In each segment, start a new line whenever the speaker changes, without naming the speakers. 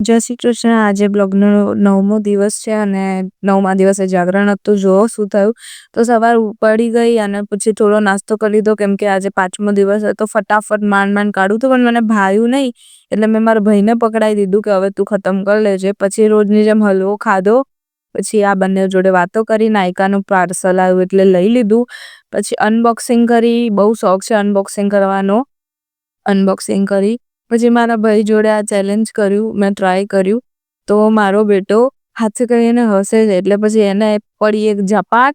જય શ્રી કૃષ્ણ. આજે બ્લોગનો 9મો દિવસ છે અને 9મા દિવસે જાગરણ હતું. જુઓ શું થયું. તો સવાર પડી ગઈ અને પછી થોડો નાસ્તો કરી લીધો, કેમ કે આજે 5મો દિવસ હતો. ફટાફટ માંડ કાઢું તો પણ મને ભાવ્યું નહીં, એટલે મેં મારા ભાઈને પકડાઈ દીધું કે હવે તું ખતમ કરી લેજે. પછી રોજની જેમ હલવો ખાધો. પછી આ બંને જોડે વાતો કરી. નાયકાનું પાર્સલ આવ્યું એટલે લઈ લીધું. પછી અનબોક્સિંગ કરી. બહુ શોખ છે અનબોક્સિંગ કરવાનો. અનબોક્સિંગ કરી પછી મારા ભાઈ જોડે આ ચેલેન્જ કર્યું. મેં ટ્રાય કર્યું તો મારો બેટો હાથે કરીને હસે જ. એટલે પછી એને પડી એક ઝપાટ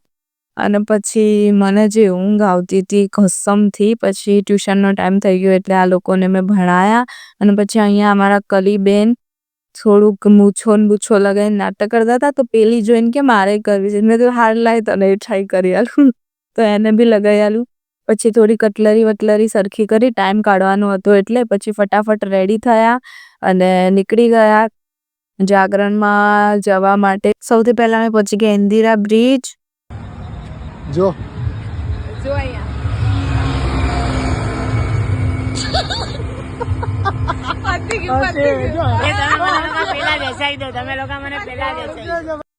અને પછી મને જે ઊંઘ આવતી હતી કસમથી. પછી ટ્યુશનનો ટાઈમ થઈ ગયો એટલે આ લોકોને મેં ભણાયા. અને પછી અહીંયા અમારા કલીબેન થોડુંક મૂછો લગાવીને નાટક કરતા હતા. તો પેલી જોઈને કે મારે કરવી છે. મેં તો હાર લાય તને ટ્રાય કરી આલું, તો એને બી લગાવી આલું. પછી થોડી કટલરી સરખી કરી. ટાઈમ કાઢવાનો હતો એટલે પછી ફટાફટ રેડી થયા અને નીકળી ગયા જાગરણમાં જવા માટે. સૌથી પહેલા મેં પહોંચી ગયા ઇન્દિરા બ્રિજ. જો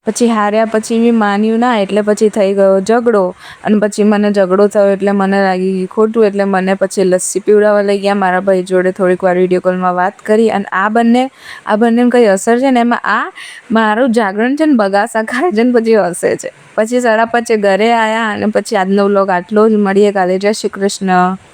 પછી હાર્યા પછી બી માન્યું ના, એટલે પછી થઈ ગયો ઝઘડો. અને પછી મને ઝઘડો થયો એટલે મને લાગી ખોટું, એટલે મને પછી લસ્સી પીવડાવવા લઈ ગયા. મારા ભાઈ જોડે થોડીક વાર વિડીયો કોલમાં વાત કરી. અને આ બંને કંઈ અસર છે ને એમાં આ મારું જાગરણ છે ને બગાસા ખાય છે ને પછી હસે છે. પછી 5:30 ઘરે આવ્યા અને પછી આજનો વ્લોગ આટલો જ. મળીએ કાલે. જય શ્રી કૃષ્ણ.